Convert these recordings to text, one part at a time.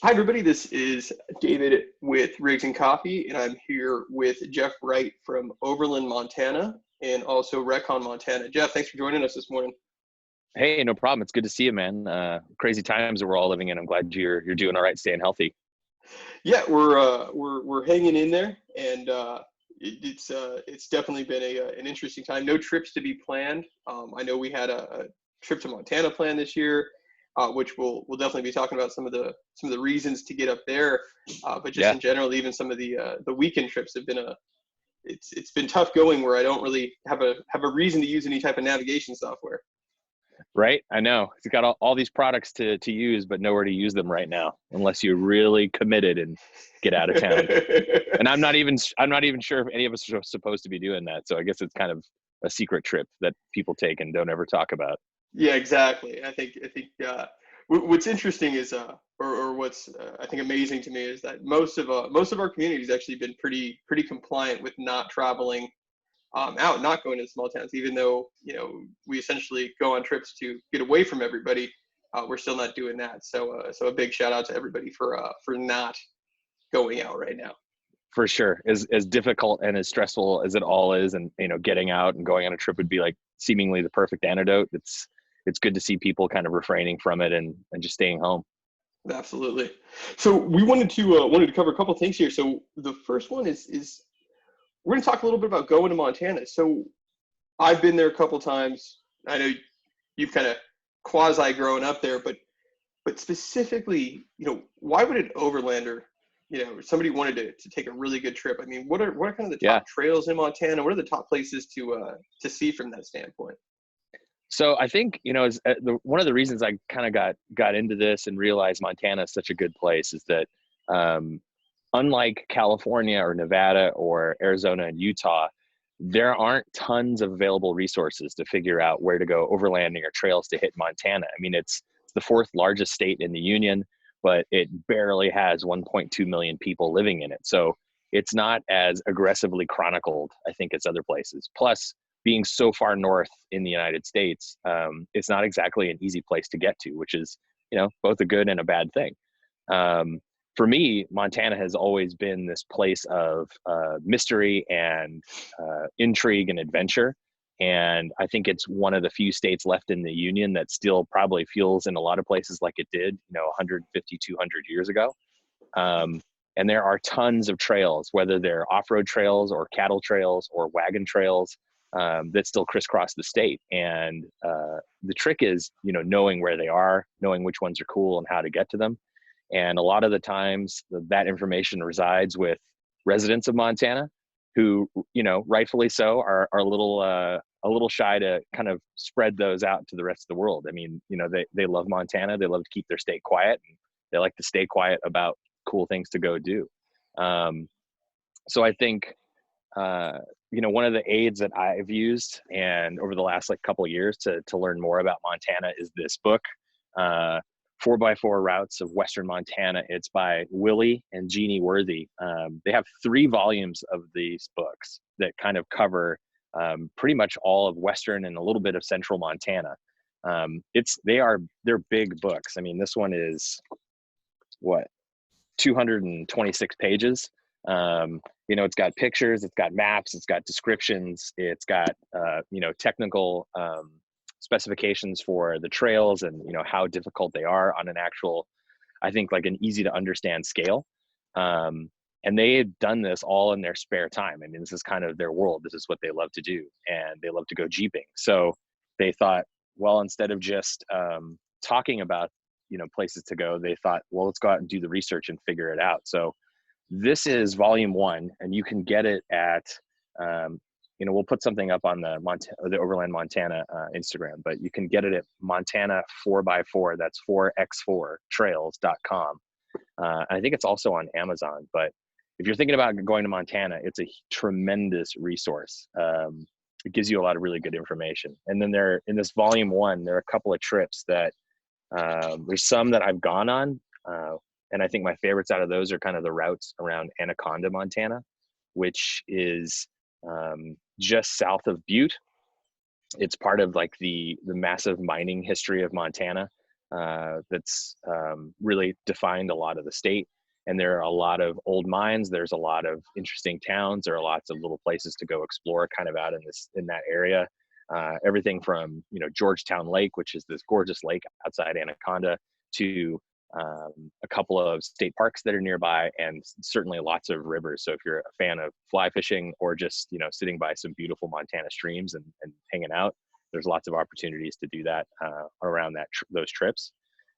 Hi, everybody. This is David with Rigs and Coffee, and I'm here with Jeff Wright from Overland, Montana, and also Recon, Montana. Jeff, thanks for joining us this morning. Hey, no problem. It's good to see you, man. Crazy times that we're all living in. I'm glad you're doing all right, staying healthy. Yeah, we're hanging in there, and it's definitely been an interesting time. No trips to be planned. I know we had a trip to Montana planned this year, which we'll definitely be talking about some of the reasons to get up there. But just Yeah, in general, even some of the weekend trips have been it's been tough going where I don't really have a reason to use any type of navigation software. right. I know you've got all these products to use, but nowhere to use them right now, unless you're really committed and get out of town. And I'm not even sure if any of us are supposed to be doing that. So I guess it's kind of a secret trip that people take and don't ever talk about. Yeah, exactly. I think what's interesting is or what's I think amazing to me is that most of our communities actually been pretty compliant with not traveling out, not going to small towns, even though we essentially go on trips to get away from everybody. We're still not doing that. So a big shout out to everybody for not going out right now. For sure, as difficult and as stressful as it all is, and getting out and going on a trip would be like seemingly the perfect antidote. It's good to see people kind of refraining from it and just staying home. Absolutely. So we wanted to cover a couple things here. So the first one is we're going to talk a little bit about going to Montana. So I've been there a couple times. I know you've kind of quasi grown up there, but specifically, why would an overlander, somebody wanted to take a really good trip? I mean, what are kind of the Yeah. top trails in Montana? What are the top places to see from that standpoint? So I think one of the reasons I kind of got into this and realized Montana is such a good place is that um, unlike California or Nevada or Arizona and Utah, there aren't tons of available resources to figure out where to go overlanding or trails to hit Montana. I mean, it's the fourth largest state in the union, but it barely has 1.2 million people living in it. So it's not as aggressively chronicled, I think, as other places. Plus, being so far north in the United States, it's not exactly an easy place to get to, which is, both a good and a bad thing. Um, for me, Montana has always been this place of mystery and intrigue and adventure. And I think it's one of the few states left in the union that still probably feels in a lot of places like it did, 150, 200 years ago. Um, and there are tons of trails, whether they're off-road trails or cattle trails or wagon trails, that still crisscross the state. And the trick is, knowing where they are, knowing which ones are cool and how to get to them. And a lot of the times that information resides with residents of Montana who, rightfully so, are a little shy to kind of spread those out to the rest of the world. I mean, they love Montana. They love to keep their state quiet. And they like to stay quiet about cool things to go do. Um, so I think, one of the aids that I've used and over the last couple of years to learn more about Montana is this book, 4x4 Routes of Western Montana. It's by Willie and Jeannie Worthy. They have 3 volumes of these books that kind of cover pretty much all of Western and a little bit of Central Montana. They're big books. I mean, this one is what, 226 pages. It's got pictures, it's got maps, it's got descriptions, it's got technical specifications for the trails and how difficult they are on an actual, I think, like an easy to understand scale. And they had done this all in their spare time. I mean, this is kind of their world. This is what they love to do, and they love to go jeeping. So they thought, well, instead of just talking about places to go, they thought, well, let's go out and do the research and figure it out. So this is volume 1, and you can get it at we'll put something up on the Overland Montana Instagram, but you can get it at Montana 4x4. That's 4x4 trails.com. I think it's also on Amazon, but if you're thinking about going to Montana, it's a tremendous resource. It gives you a lot of really good information. And then in this volume 1, there are a couple of trips that there's some that I've gone on. And I think my favorites out of those are kind of the routes around Anaconda, Montana, which is just south of Butte. It's part of like the massive mining history of Montana. that's really defined a lot of the state. And there are a lot of old mines. There's a lot of interesting towns. There are lots of little places to go explore kind of out in that area. Everything from, Georgetown Lake, which is this gorgeous lake outside Anaconda, to a couple of state parks that are nearby, and certainly lots of rivers. So if you're a fan of fly fishing or just, sitting by some beautiful Montana streams and hanging out, there's lots of opportunities to do that around those trips.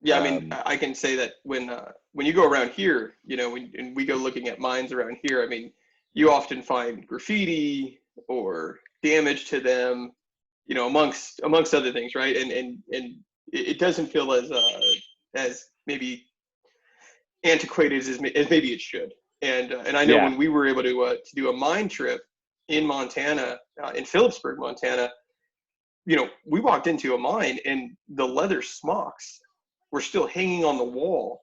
Yeah, I mean, I can say that when you go around here, and we go looking at mines around here, I mean, you often find graffiti or damage to them, amongst other things, right? And it doesn't feel as maybe antiquated as maybe it should. And I know when we were able to do a mine trip in Montana, in Phillipsburg, Montana, we walked into a mine and the leather smocks were still hanging on the wall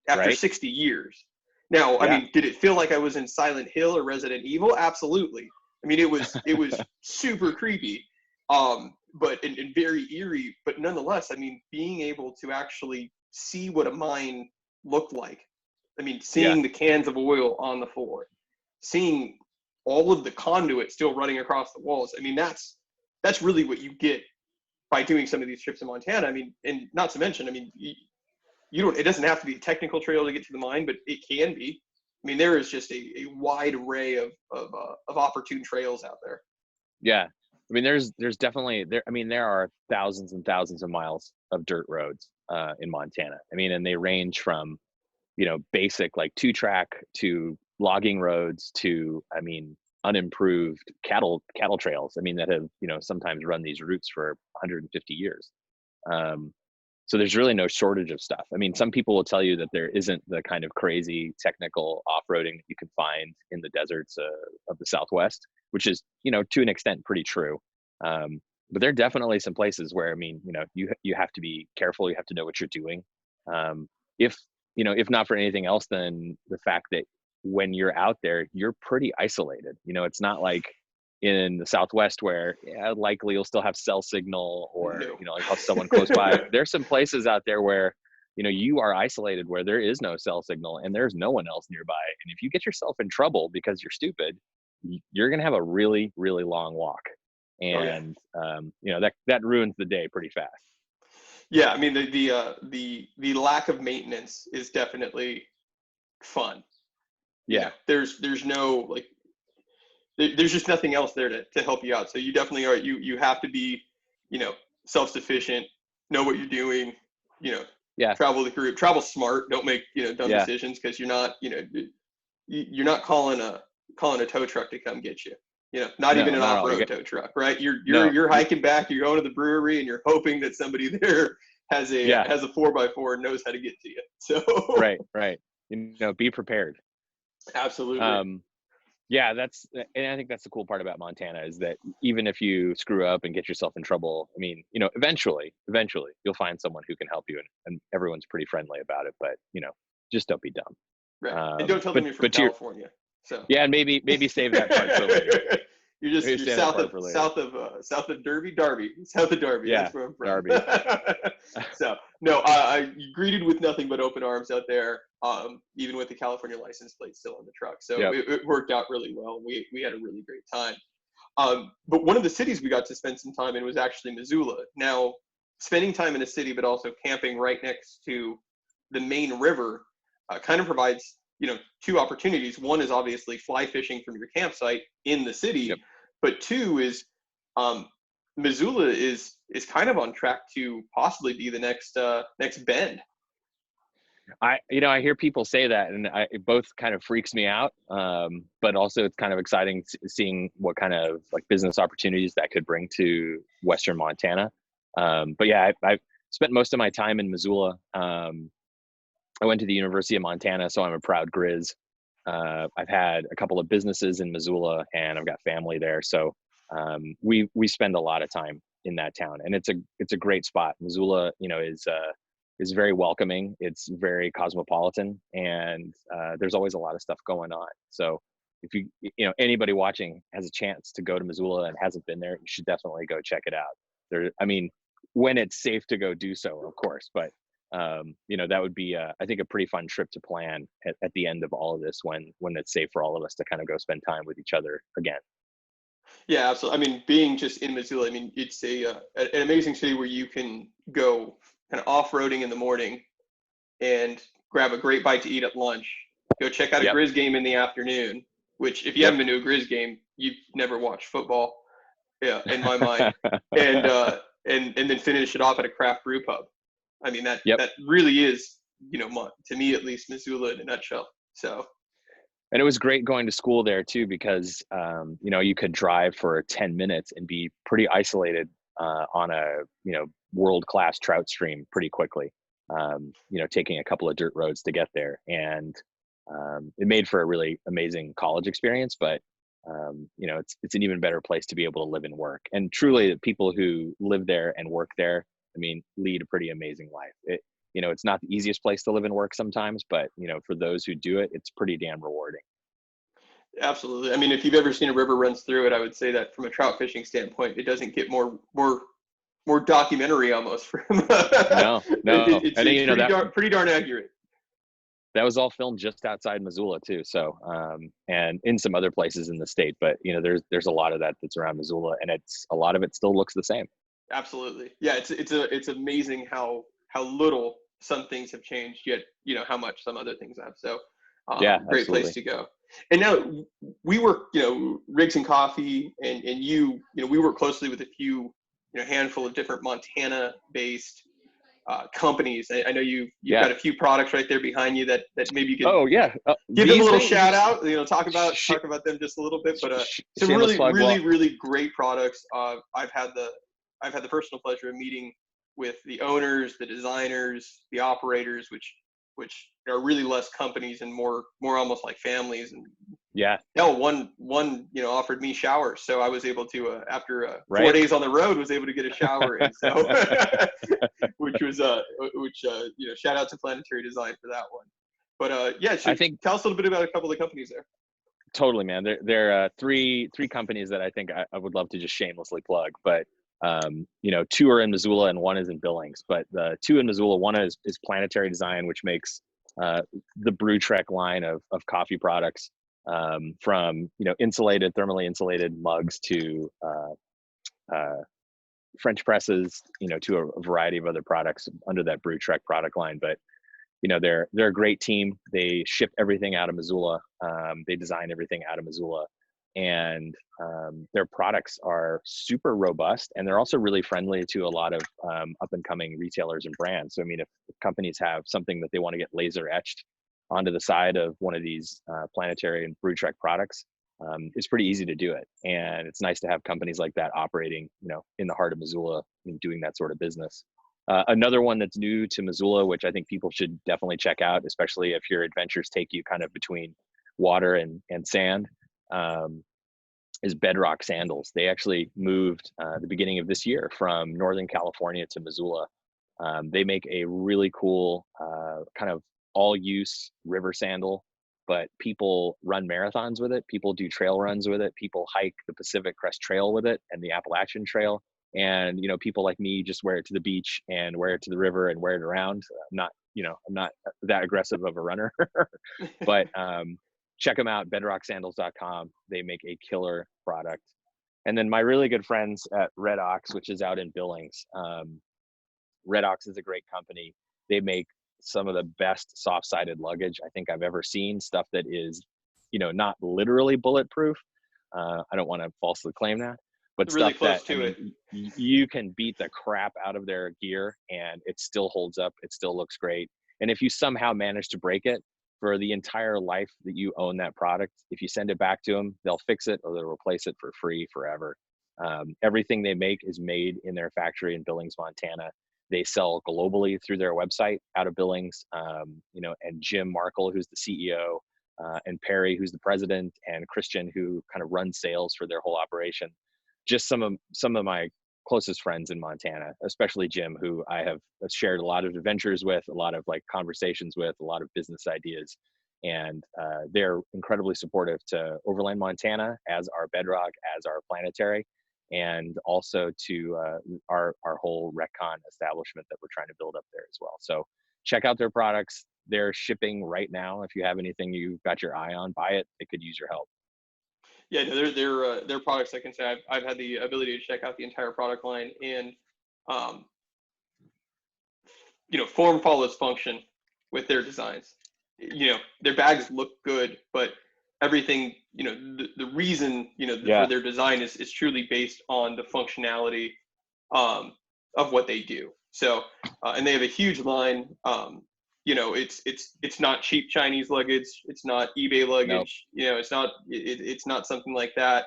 after 60 years. Now, I mean, did it feel like I was in Silent Hill or Resident Evil? Absolutely. I mean, it was super creepy, but and very eerie. But nonetheless, I mean, being able to actually see what a mine looked like. I mean, seeing the cans of oil on the floor, seeing all of the conduit still running across the walls. I mean, that's really what you get by doing some of these trips in Montana. I mean, and not to mention, I mean, it doesn't have to be a technical trail to get to the mine, but it can be. I mean, there is just a wide array of opportune trails out there. Yeah. I mean, there's definitely there are thousands and thousands of miles of dirt roads in Montana. I mean, and they range from, basic like 2-track to logging roads to, unimproved cattle trails. I mean, that have, sometimes run these routes for 150 years. So there's really no shortage of stuff. I mean, some people will tell you that there isn't the kind of crazy technical off-roading that you can find in the deserts of the Southwest, which is, to an extent pretty true. But there are definitely some places where, I mean, you have to be careful. You have to know what you're doing. If not for anything else, then the fact that when you're out there, you're pretty isolated. It's not like in the Southwest where likely you'll still have cell signal or, like have someone close by. There's some places out there where, you are isolated, where there is no cell signal and there's no one else nearby. And if you get yourself in trouble because you're stupid, you're going to have a really, really long walk. And, that ruins the day pretty fast. Yeah. I mean, the lack of maintenance is definitely fun. Yeah. There's no, like, there's just nothing else there to help you out. So you definitely are, you have to be, self-sufficient, know what you're doing, travel the group, travel smart, don't make, dumb decisions, because you're not, you're not calling a tow truck to come get you, not even an off-road tow truck, right? You're hiking back, you're going to the brewery, and you're hoping that somebody there has a 4x4 and knows how to get to you. So right. Be prepared. Absolutely. And I think that's the cool part about Montana, is that even if you screw up and get yourself in trouble, I mean, eventually you'll find someone who can help you, and everyone's pretty friendly about it, but just don't be dumb. Right. And don't tell them you're from California. So yeah, and maybe save that part for later. You're south of Darby. Yeah, that's where I'm from. Darby. So no, you greeted with nothing but open arms out there, even with the California license plate still on the truck. So it worked out really well. We had a really great time. But one of the cities we got to spend some time in was actually Missoula. Now, spending time in a city, but also camping right next to the main river, kind of provides, two opportunities. One is obviously fly fishing from your campsite in the city, but two is Missoula is kind of on track to possibly be the next Bend. I hear people say that, and it both kind of freaks me out, but also it's kind of exciting seeing what kind of like business opportunities that could bring to Western Montana. But yeah, I've spent most of my time in Missoula. I went to the University of Montana, so I'm a proud Grizz. I've had a couple of businesses in Missoula, and I've got family there. So we spend a lot of time in that town, and it's a great spot. Missoula, is very welcoming. It's very cosmopolitan, and there's always a lot of stuff going on. So if anybody watching has a chance to go to Missoula and hasn't been there, you should definitely go check it out. When it's safe to go do so, of course, but That would be, I think, a pretty fun trip to plan at the end of all of this, when it's safe for all of us to kind of go spend time with each other again. Yeah, absolutely. I mean, being just in Missoula, I mean, it's an amazing city where you can go kind of off-roading in the morning and grab a great bite to eat at lunch. Go check out a Yep. Grizz game in the afternoon, which if you Yep. haven't been to a Grizz game, you've never watched football. Yeah, in my mind. And and then finish it off at a craft brew pub. I mean, Yep. that really is, to me at least, Missoula in a nutshell. So And it was great going to school there too, because you could drive for 10 minutes and be pretty isolated on a world-class trout stream pretty quickly. Taking a couple of dirt roads to get there, and it made for a really amazing college experience. But it's an even better place to be able to live and work. And truly, the people who live there and work there, I mean, lead a pretty amazing life. It's not the easiest place to live and work sometimes, but for those who do it, it's pretty damn rewarding. absolutely. I mean, if you've ever seen a river runs through it, I would say that from a trout fishing standpoint, it doesn't get more documentary almost from No, no. it's And it's that pretty darn accurate. that was all filmed just outside Missoula too. So, and in some other places in the state, but there's a lot of that's around Missoula, and a lot of it still looks the same. Absolutely. Yeah, it's amazing how little some things have changed, yet how much some other things have. So Yeah, great place absolutely. to go. And now we work, Rigs and Coffee, and we work closely with a few, handful of different Montana based companies. I know you've Yeah. got a few products right there behind you that maybe you could Oh yeah. give them a These little things. shout out, Sh- talk about them just a little bit, but some shameless really, plug. really, Well, really great products. I've had the personal pleasure of meeting with the owners, the designers, the operators, which are really less companies and more almost like families. And yeah. hell, one offered me showers, so I was able to after 4 Right. days on the road was able to get a shower, and so which was shout out to Planetary Design for that one. But yeah, so I think tell us a little bit about a couple of the companies there. totally, man. There are three companies that I think I would love to just shamelessly plug, but two are in Missoula and one is in Billings. But the two in Missoula, one is Planetary Design, which makes the Brew Trek line of coffee products, from thermally insulated mugs to French presses, to a variety of other products under that Brew Trek product line. But they're a great team. They ship everything out of Missoula. They design everything out of Missoula, and their products are super robust, and they're also really friendly to a lot of up and coming retailers and brands. So I mean, if companies have something that they want to get laser etched onto the side of one of these Planetary and Brew Trek products, it's pretty easy to do it. And it's nice to have companies like that operating, in the heart of Missoula and doing that sort of business. Another one that's new to Missoula, which I think people should definitely check out, especially if your adventures take you kind of between water and sand, is Bedrock Sandals. They actually moved the beginning of this year from Northern California to Missoula. They make a really cool kind of all-use river sandal, but people run marathons with it. People do trail runs with it. People hike the Pacific Crest Trail with it and the Appalachian Trail. And people like me just wear it to the beach and wear it to the river and wear it around. I'm not that aggressive of a runner, but check them out, bedrocksandals.com. They make a killer product. And then my really good friends at Red Ox, which is out in Billings. Red Ox is a great company. They make some of the best soft-sided luggage I think I've ever seen. Stuff that is, not literally bulletproof. I don't want to falsely claim that, but Really stuff that, close I to it. mean, you can beat the crap out of their gear and it still holds up. It still looks great. And if you somehow manage to break it, for the entire life that you own that product, if you send it back to them, they'll fix it or they'll replace it for free forever. Everything they make is made in their factory in Billings, Montana. They sell globally through their website out of Billings. And Jim Markle, who's the CEO, and Perry, who's the president, and Christian, who kind of runs sales for their whole operation. Just some of my closest friends in Montana, especially Jim, who I have shared a lot of adventures with, a lot of like conversations with, a lot of business ideas. And they're incredibly supportive to Overland Montana, as our Bedrock, as our Planetary. and also to our whole Retcon establishment that we're trying to build up there as well. So check out their products. They're shipping right now. If you have anything you've got your eye on, buy it. They could use your help. Yeah, no, their products. I can say I've had the ability to check out the entire product line, and um, form follows function with their designs. Their bags look good, but everything, the reason, for their design is truly based on the functionality of what they do. So, and they have a huge line. It's not cheap Chinese luggage. It's not eBay luggage. Nope. It's not something like that.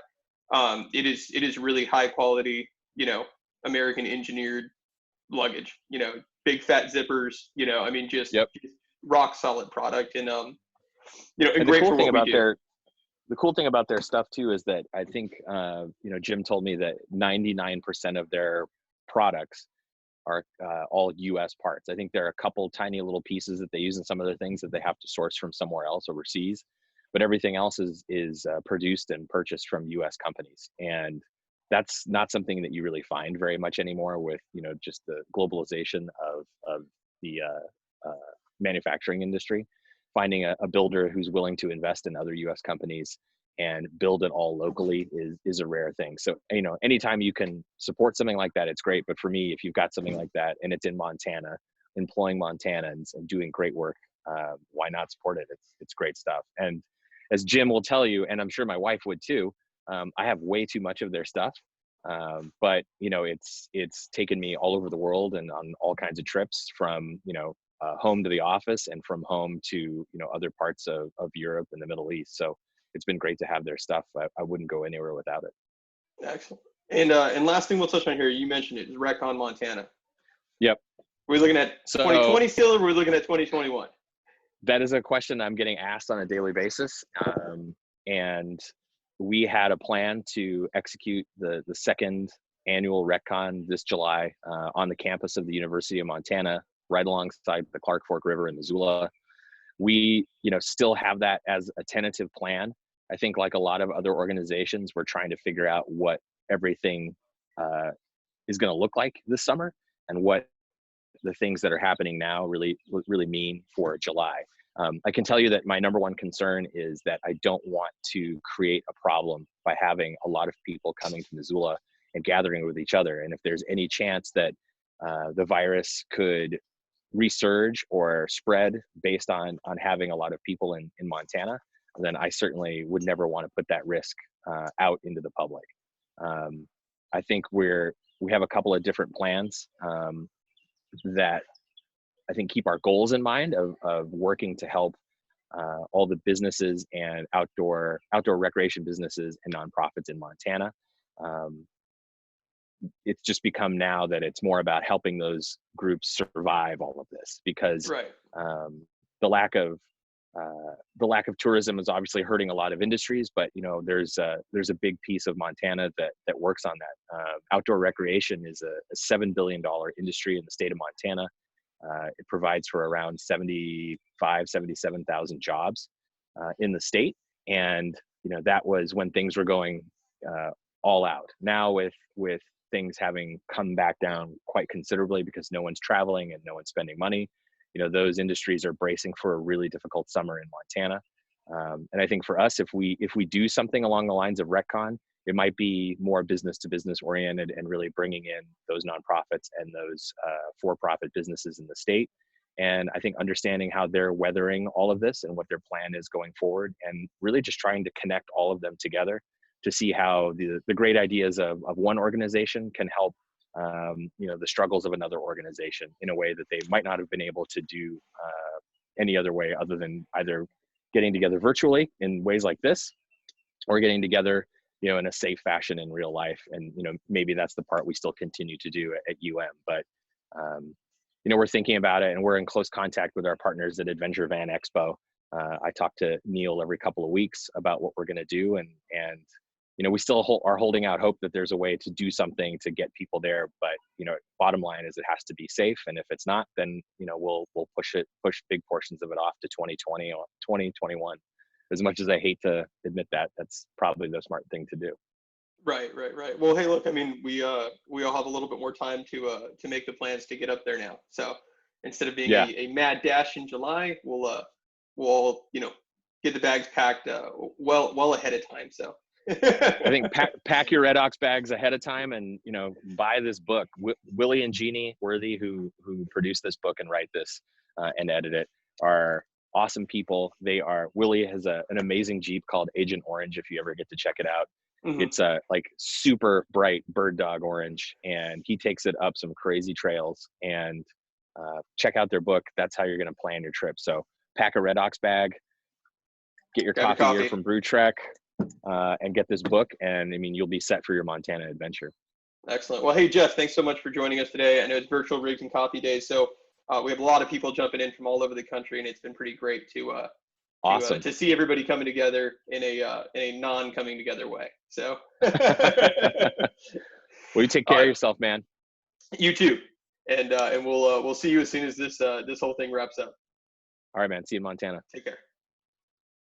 It is really high quality, American engineered luggage. Big fat zippers. Just rock solid product, and and great for what we do. The cool thing about their stuff too is that I think Jim told me that 99% of their products are all U.S. parts. I think there are a couple tiny little pieces that they use in some of their things that they have to source from somewhere else overseas, but everything else is produced and purchased from U.S. companies, and that's not something that you really find very much anymore with just the globalization of the manufacturing industry. Finding a builder who's willing to invest in other U.S. companies and build it all locally is a rare thing. So, anytime you can support something like that, it's great. But for me, if you've got something like that and it's in Montana, employing Montanans and doing great work, why not support it? It's great stuff. And as Jim will tell you, and I'm sure my wife would too, I have way too much of their stuff. But it's taken me all over the world and on all kinds of trips from, home to the office and from home to, other parts of Europe and the Middle East. So it's been great to have their stuff. I wouldn't go anywhere without it. Excellent. And last thing we'll touch on here, you mentioned it, is Retcon Montana. Yep. We're looking at 2020 still, or we're looking at 2021? That is a question I'm getting asked on a daily basis. And we had a plan to execute the second annual Retcon this July on the campus of the University of Montana, right alongside the Clark Fork River in Missoula. We, still have that as a tentative plan. I think like a lot of other organizations, we're trying to figure out what everything is going to look like this summer and what the things that are happening now really mean for July. I can tell you that my number one concern is that I don't want to create a problem by having a lot of people coming to Missoula and gathering with each other. And if there's any chance that the virus could resurge or spread based on having a lot of people in Montana, then I certainly would never want to put that risk out into the public. I think we have a couple of different plans that I think keep our goals in mind of working to help all the businesses and outdoor recreation businesses and nonprofits in Montana. It's just become now that it's more about helping those groups survive all of this, because the lack of tourism is obviously hurting a lot of industries, but there's a big piece of Montana that works on that. Outdoor recreation is a $7 billion industry in the state of Montana. It provides for around 77,000 jobs in the state, and that was when things were going all out. Now with things having come back down quite considerably because no one's traveling and no one's spending money, those industries are bracing for a really difficult summer in Montana. And I think for us, if we do something along the lines of Retcon, it might be more business to business oriented and really bringing in those nonprofits and those for-profit businesses in the state. And I think understanding how they're weathering all of this and what their plan is going forward, and really just trying to connect all of them together to see how the great ideas of one organization can help the struggles of another organization in a way that they might not have been able to do any other way other than either getting together virtually in ways like this, or getting together in a safe fashion in real life. And maybe that's the part we still continue to do at but we're thinking about it, and we're in close contact with our partners at Adventure Van Expo. I talk to Neil every couple of weeks about what we're going to do, and we still are holding out hope that there's a way to do something to get people there. But bottom line is it has to be safe, and if it's not, then we'll push big portions of it off to 2020 or 2021. As much as I hate to admit that, that's probably the smart thing to do. Right, right, right. Well, hey, look, I mean, we all have a little bit more time to make the plans to get up there now. So instead of being Yeah. a mad dash in July, we'll all, get the bags packed well ahead of time. So I think pack your Red Ox bags ahead of time, and buy this book. Willie and Jeannie Worthy, who produced this book and write this and edit it, are awesome people. Willie has an amazing Jeep called Agent Orange. If you ever get to check it out, Mhm. it's like super bright bird dog orange, and he takes it up some crazy trails. And check out their book. That's how you're going to plan your trip. So pack a Red Ox bag, get your Grab your coffee gear coffee. from Brew Trek, and get this book. And I mean, you'll be set for your Montana adventure. Excellent. Well, hey, Jeff, thanks so much for joining us today. I know it's virtual rigs and coffee days, so we have a lot of people jumping in from all over the country, and it's been pretty great Awesome. to see everybody coming together in a non coming together way. So, Well, you take all care of right, yourself, man. you too, and we'll see you as soon as this whole thing wraps up. All right, man. See you in Montana. Take care.